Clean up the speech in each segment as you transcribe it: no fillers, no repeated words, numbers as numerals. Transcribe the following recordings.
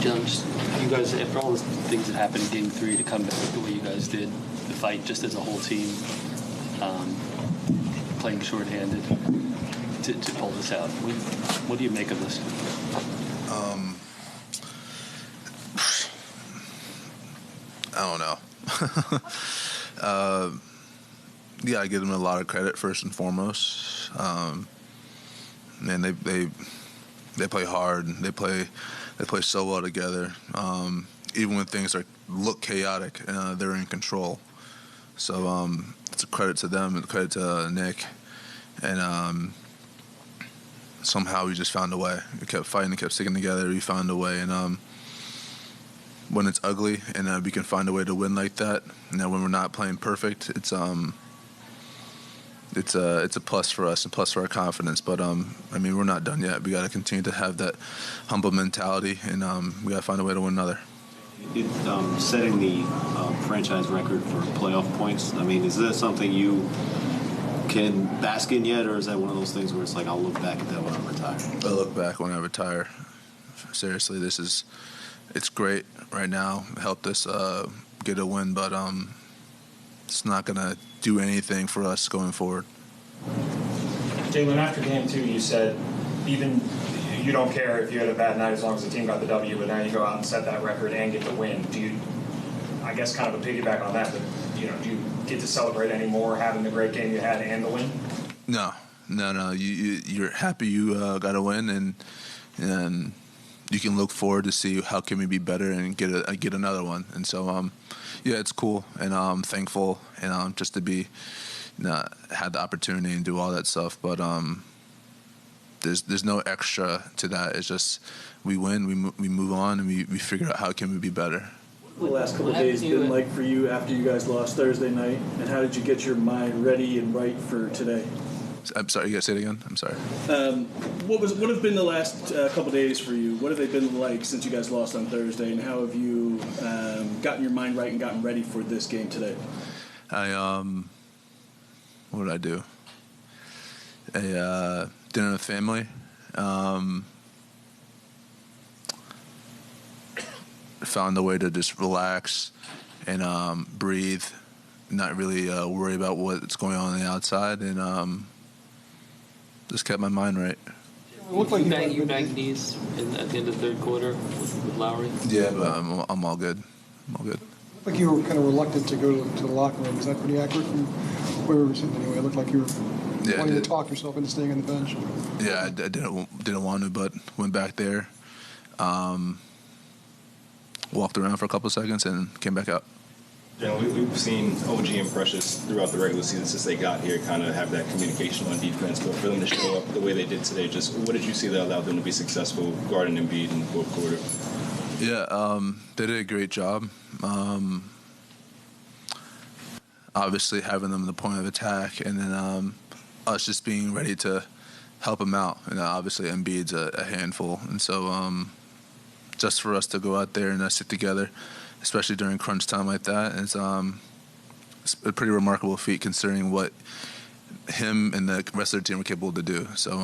Jalen, just you guys, after all the things that happened in Game 3, to come back the way you guys did, the fight just as a whole team, playing shorthanded, to pull this out. What do you make of this? I don't know. Yeah, I give them a lot of credit first and foremost. Man, they play hard. They play so well together. Even when things look chaotic, they're in control. So it's a credit to them and a credit to Nick. And somehow we just found a way. We kept fighting, kept sticking together. We found a way. And when it's ugly and we can find a way to win like that, when we're not playing perfect, it's a plus for us and plus for our confidence. But we're not done yet. We got to continue to have that humble mentality, and we got to find a way to win another. Setting the franchise record for playoff points. Is that something you can bask in yet, or is that one of those things where it's like I'll look back at that when I retire? I'll look back when I retire. Seriously, it's great right now. It helped us get a win, but it's not going to do anything for us going forward. Jalen, after Game 2, you said even you don't care if you had a bad night as long as the team got the W, but now you go out and set that record and get the win. Do you, I guess kind of a piggyback on that, but do you get to celebrate any more having the great game you had and the win? No. You're happy you got a win, and you can look forward to see how can we be better and get another one. And so, yeah, it's cool, and I'm thankful, and just to be had the opportunity and do all that stuff. But there's no extra to that. It's just we win, we move on, and we figure out how can we be better. The last couple of days been like for you after you guys lost Thursday night, and how did you get your mind ready and right for today? I'm sorry, you gotta say it again? I'm sorry. What have been the last couple of days for you? What have they been like since you guys lost on Thursday, and how have you gotten your mind right and gotten ready for this game today? What did I do? Dinner with family. Found a way to just relax and breathe, not really worry about what's going on the outside, and just kept my mind right. It looked like you banged knees at the end of the third quarter with Lowry. Yeah, but I'm all good. It looked like you were kind of reluctant to go to the locker room. Is that pretty accurate from where we were sitting anyway? It looked like you were wanting to talk yourself into staying on the bench. Yeah, I didn't want to, but went back there, walked around for a couple of seconds, and came back out. Yeah, we've seen OG and Precious throughout the regular season since they got here kind of have that communication on defense, but for them to show up the way they did today, just what did you see that allowed them to be successful guarding Embiid in the fourth quarter? Yeah, they did a great job. Obviously having them in the point of attack, and then us just being ready to help them out. And obviously Embiid's a handful, and so just for us to go out there and stick together, especially during crunch time like that, it's a pretty remarkable feat considering what him and the rest of the team were capable to do. So,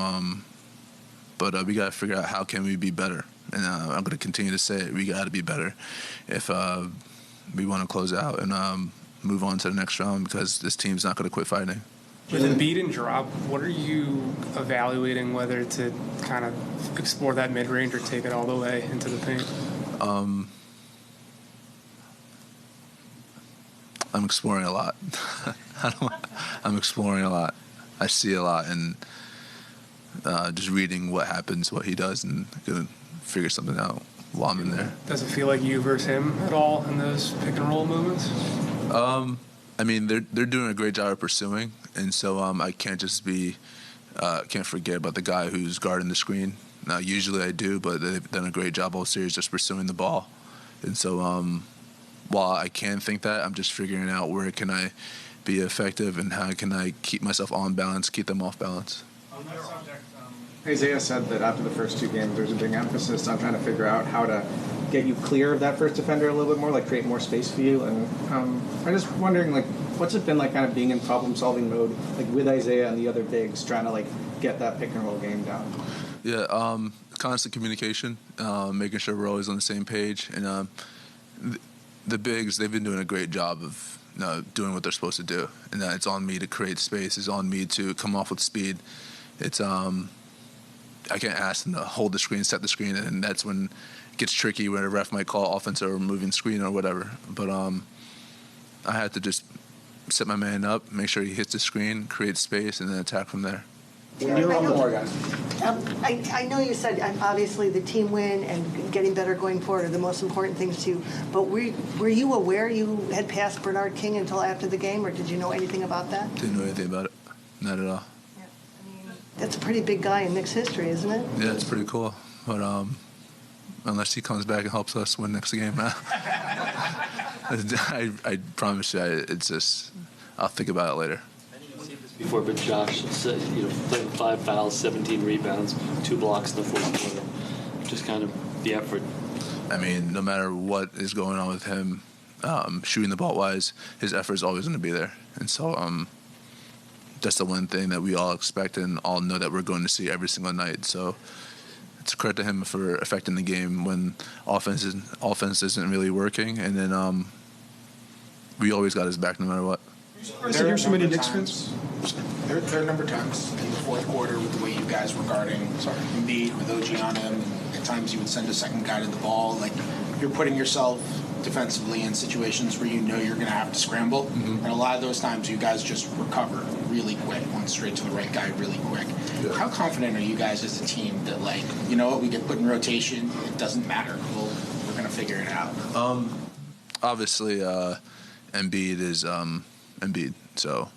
but we got to figure out how can we be better. And I'm going to continue to say it. We got to be better if we want to close out and move on to the next round, because this team's not going to quit fighting. With Embiid and drop, what are you evaluating whether to kind of explore that mid-range or take it all the way into the paint? I'm exploring a lot. I'm exploring a lot. I see a lot, and just reading what happens, what he does, and gonna figure something out while I'm in there. Does it feel like you versus him at all in those pick and roll moments? They're doing a great job of pursuing, and so I can't just can't forget about the guy who's guarding the screen. Now, usually I do, but they've done a great job all series just pursuing the ball, and so while I can think that, I'm just figuring out where can I be effective and how can I keep myself on balance, keep them off balance. On that subject, Isaiah said that after the first two games, there's a big emphasis on trying to figure out how to get you clear of that first defender a little bit more, like create more space for you. And I'm just wondering, like, what's it been like kind of being in problem-solving mode, like with Isaiah and the other bigs, trying to like get that pick and roll game down? Yeah, constant communication, making sure we're always on the same page, and the bigs, they've been doing a great job of doing what they're supposed to do, and it's on me to create space. It's on me to come off with speed. It's I can't ask them to hold the screen, set the screen, and that's when it gets tricky when a ref might call offensive or moving screen or whatever. But I had to just set my man up, make sure he hits the screen, create space, and then attack from there. When you're on the floor, guys. I know you said obviously the team win and getting better going forward are the most important things to you, but were you aware you had passed Bernard King until after the game, or did you know anything about that? Didn't know anything about it. Not at all. Yeah, I mean, that's a pretty big guy in Knicks history, isn't it? Yeah, it's pretty cool. But unless he comes back and helps us win next game, I promise you, it's just, I'll think about it later. Before, but Josh said, playing 5 fouls, 17 rebounds, 2 blocks in the fourth quarter. Just kind of the effort. I mean, no matter what is going on with him, shooting the ball wise, his effort is always going to be there. And so that's the one thing that we all expect and all know that we're going to see every single night. So it's a credit to him for affecting the game when offense isn't really working. And then we always got his back no matter what. There are so many Knicks fans. There are a number of times in the fourth quarter with the way you guys were guarding Embiid with OG on him. At times you would send a second guy to the ball. Like, you're putting yourself defensively in situations where you know you're going to have to scramble. Mm-hmm. And a lot of those times you guys just recover really quick, went straight to the right guy really quick. Yeah. How confident are you guys as a team that, like, you know what, we get put in rotation, it doesn't matter. We're going to figure it out? Obviously, Embiid is Embiid, so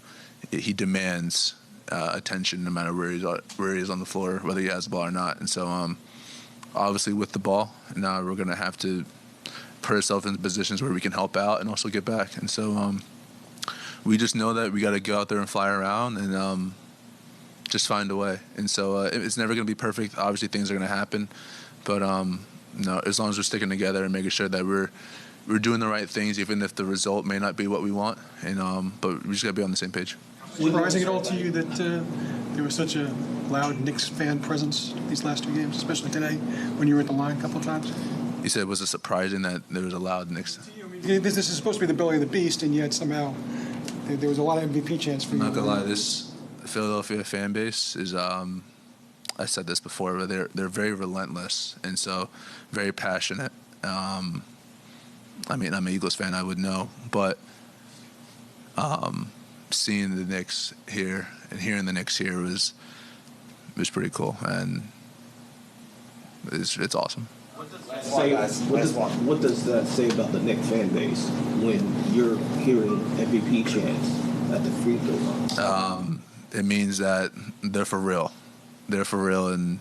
he demands attention no matter where he is on the floor, whether he has the ball or not. And so, obviously, with the ball, now we're going to have to put ourselves in positions where we can help out and also get back. And so, we just know that we got to go out there and fly around and just find a way. And so, it's never going to be perfect. Obviously, things are going to happen, but as long as we're sticking together and making sure that we're doing the right things, even if the result may not be what we want. And but we just got to be on the same page. Surprising at all to you that there was such a loud Knicks fan presence these last 2 games, especially today when you were at the line a couple of times? You said, was it surprising that there was a loud Knicks? This is supposed to be the belly of the beast, and yet somehow there was a lot of MVP chants for you. I'm not gonna lie, this Philadelphia fan base is I said this before, but they're very relentless and so very passionate. I mean, I'm an Eagles fan, I would know, but seeing the Knicks here and hearing the Knicks here was pretty cool, and it's awesome. What does that say about the Knicks fan base when you're hearing MVP chants at the free throw line? It means that they're for real. They're for real, and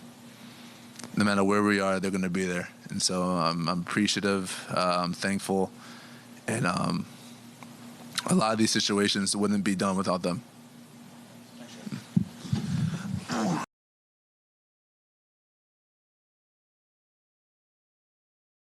no matter where we are, they're going to be there. And so I'm appreciative, I'm thankful, and a lot of these situations wouldn't be done without them.